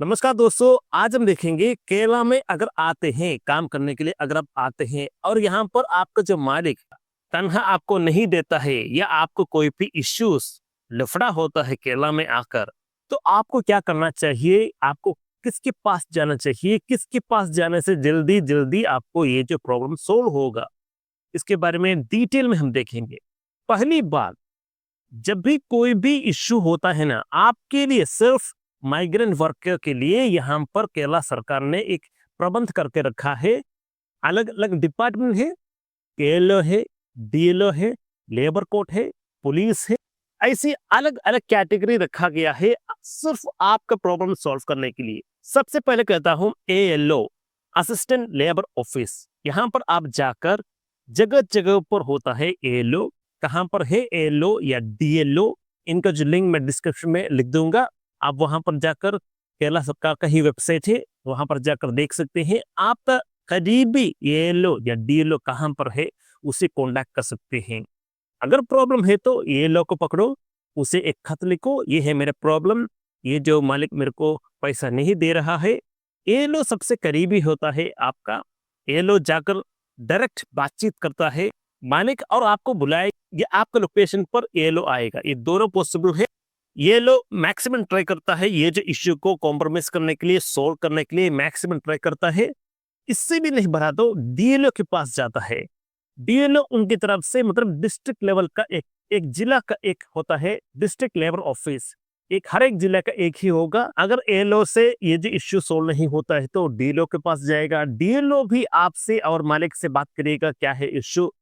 नमस्कार दोस्तों, आज हम देखेंगे केरला में अगर आते हैं काम करने के लिए, अगर आप आते हैं और यहाँ पर आपका जो मालिक तनख्वाह आपको नहीं देता है या आपको कोई भी इश्यूज लफड़ा होता है केरला में आकर, तो आपको क्या करना चाहिए, आपको किसके पास जाना चाहिए, किसके पास जाने से जल्दी जल्दी आपको ये जो प्रॉब्लम सोल्व होगा, इसके बारे में डिटेल में हम देखेंगे। पहली बात, जब भी कोई भी इश्यू होता है ना, आपके लिए सिर्फ माइग्रेंट वर्कर के लिए यहाँ पर केरला सरकार ने एक प्रबंध करके रखा है। अलग अलग डिपार्टमेंट है, केएलओ है, डीएलओ है, लेबर कोर्ट है, पुलिस है, ऐसी अलग अलग कैटेगरी रखा गया है सिर्फ आपका प्रॉब्लम सॉल्व करने के लिए। सबसे पहले कहता हूं एएलओ, असिस्टेंट लेबर ऑफिस। यहाँ पर आप जाकर जगह जगह पर होता है एएलओ। कहां पर है एएलओ या डीएलओ, इनका जो लिंक मैं डिस्क्रिप्शन में लिख दूंगा। आप वहां पर जाकर, केरला सरकार का ही वेबसाइट है, वहां पर जाकर देख सकते हैं। आपका करीबी एएलओ या डीएलओ कहां पर है, उसे कॉन्टैक्ट कर सकते हैं। अगर प्रॉब्लम है तो एएलओ को पकड़ो, उसे एक खत लिखो, ये है मेरा प्रॉब्लम, ये जो मालिक मेरे को पैसा नहीं दे रहा है। एएलओ सबसे करीबी होता है आपका। एएलओ जाकर डायरेक्ट बातचीत करता है मालिक, और आपको बुलाए या आपके लोकेशन पर एएलओ आएगा। ये दोनों पॉसिबल है। ये लोग मैक्सिमम ट्राई करता है ये जो इश्यू को कॉम्प्रोमाइज करने के लिए, सोल्व करने के लिए मैक्सिमम ट्राई करता है। इससे भी नहीं बढ़ा तो डीएलओ के पास जाता है। डीएलओ उनकी तरफ से, मतलब डिस्ट्रिक्ट लेवल का एक जिला का एक होता है डिस्ट्रिक्ट लेबर ऑफिस, एक हर एक जिला का एक ही होगा। अगर एएलओ से ये जो इश्यू सोल्व नहीं होता है तो डीएलओ के पास जाएगा। डीएलओ भी आपसे और मालिक से बात करेगा क्या है इश्यू।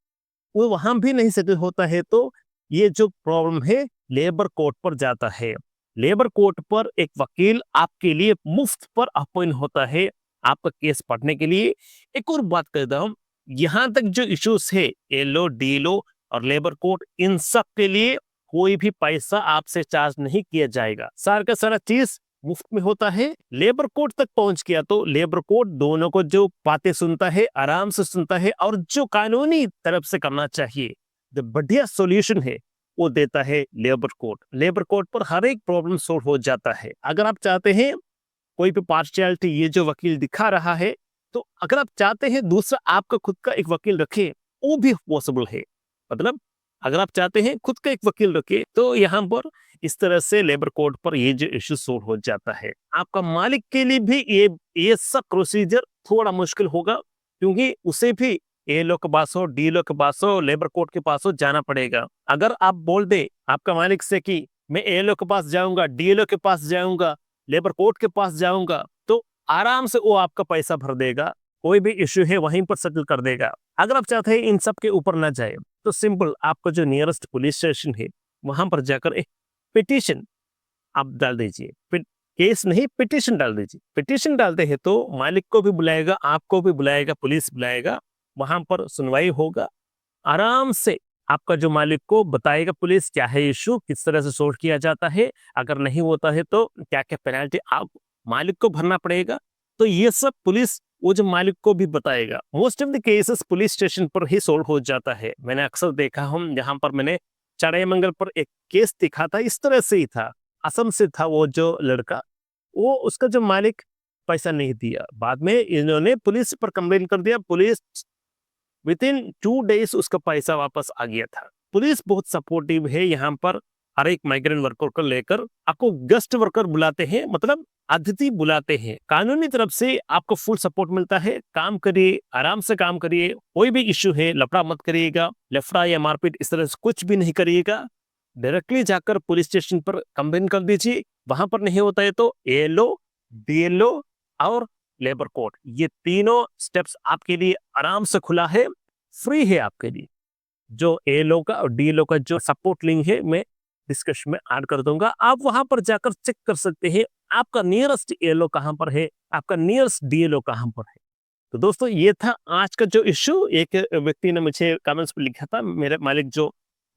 वो वहां भी नहीं सेटल होता है तो ये जो प्रॉब्लम है लेबर कोर्ट पर जाता है। लेबर कोर्ट पर एक वकील आपके लिए मुफ्त पर अपॉइंट होता है आपका केस पढ़ने के लिए। एक और बात कहता हूं, यहां तक जो इश्यूज है एलो, डीलो और लेबर कोर्ट, इन सब के लिए कोई भी पैसा आपसे चार्ज नहीं किया जाएगा। सारा का सारा चीज मुफ्त में होता है। लेबर कोर्ट तक पहुंच गया तो लेबर कोर्ट दोनों को जो बातें सुनता है, आराम से सुनता है, और जो कानूनी तरफ से करना चाहिए, जो बढ़िया सॉल्यूशन है, वो देता है लेबर कोर्ट। लेबर कोर्ट पर हर एक प्रॉब्लम सोल्व हो जाता है। अगर आप चाहते हैं कोई भी पार्शियलिटी ये जो वकील दिखा रहा है, तो अगर आप चाहते हैं दूसरा आपका खुद का एक वकील रखे, वो भी पॉसिबल है। मतलब अगर आप चाहते हैं खुद का एक वकील रखे तो यहाँ पर इस तरह से लेबर कोर्ट पर ये जो इश्यू सोल्व हो जाता है। आपका मालिक के लिए भी ये सब प्रोसीजर थोड़ा मुश्किल होगा, क्योंकि उसे भी एएलओ के पास हो, डीएलओ के पास हो, लेबर कोर्ट के पास हो जाना पड़ेगा। अगर आप बोल दे आपका मालिक से कि मैं एएलओ के पास जाऊंगा, डीएलओ के पास जाऊंगा, लेबर कोर्ट के पास जाऊंगा, तो आराम से वो आपका पैसा भर देगा, कोई भी इश्यू है वहीं पर सेटल कर देगा। अगर आप चाहते हैं इन सब के ऊपर ना जाए तो सिंपल आपका जो नियरेस्ट पुलिस स्टेशन है वहां पर जाकर एक पिटीशन आप डाल दीजिए। केस नहीं, पिटीशन डाल दीजिए। पिटीशन डालते हैं तो मालिक को भी बुलाएगा, आपको भी बुलाएगा, पुलिस बुलाएगा, वहां पर सुनवाई होगा। आराम से आपका जो मालिक को बताएगा पुलिस क्या है इशू, किस तरह से सोल्व किया जाता है। अगर नहीं होता है तो क्या क्या पेनल्टी आप मालिक को भरना पड़ेगा, तो ये सब पुलिस वो जो मालिक को भी बताएगा। Most of the cases police station पर ही सोल्व हो जाता है। मैंने अक्सर देखा हूं, जहां पर मैंने चढ़ाईमंगल पर एक केस दिखा था, इस तरह से ही था। असम से था वो जो लड़का, वो उसका जो मालिक पैसा नहीं दिया, बाद में इन्होंने पुलिस पर कंप्लेन कर दिया। पुलिस विद इन 2 डेज उसका पैसा वापस आ गया था। पुलिस बहुत सपोर्टिव है यहाँ पर। हर एक माइग्रेंट वर्कर को लेकर आपको गेस्ट वर्कर बुलाते हैं, मतलब अतिथि बुलाते हैं। कानूनी तरफ से आपको फुल सपोर्ट मिलता है। काम करिए, आराम से काम करिए, कोई भी इश्यू है लफड़ा मत करिएगा, लफड़ा या मारपीट इस तरह से कुछ भी नहीं करिएगा। डायरेक्टली जाकर पुलिस स्टेशन पर कंप्लेन कर दीजिए। वहां पर नहीं होता है तो एएलओ, डीएलओ और लेबर कोर्ट, ये तीनों स्टेप्स आपके लिए आराम से खुला है, फ्री है आपके लिए। जो एएलओ का और डीएलओ का जो सपोर्ट लिंक है मैं डिस्कशन में ऐड कर दूंगा। आप वहां पर जाकर चेक कर सकते हैं आपका नियरेस्ट एएलओ कहां पर है, आपका नियरेस्ट डीएलओ कहां पर है। तो दोस्तों, ये था आज का जो इश्यू। एक व्यक्ति ने मुझे कमेंट्स पर लिखा था, मेरा मालिक जो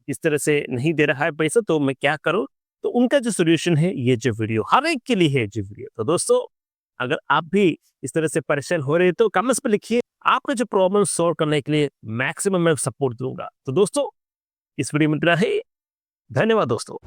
इस तरह से नहीं दे रहा है पैसा, तो मैं क्या करूं। तो उनका जो सोल्यूशन है, ये जो वीडियो हर एक के लिए है जो वीडियो। तो दोस्तों, अगर आप भी इस तरह से परेशान हो रहे हैं तो कमेंट्स पर लिखिए। आपका जो प्रॉब्लम सॉल्व करने के लिए मैक्सिमम मैं सपोर्ट दूंगा। तो दोस्तों, इस वीडियो में इतना ही। धन्यवाद दोस्तों।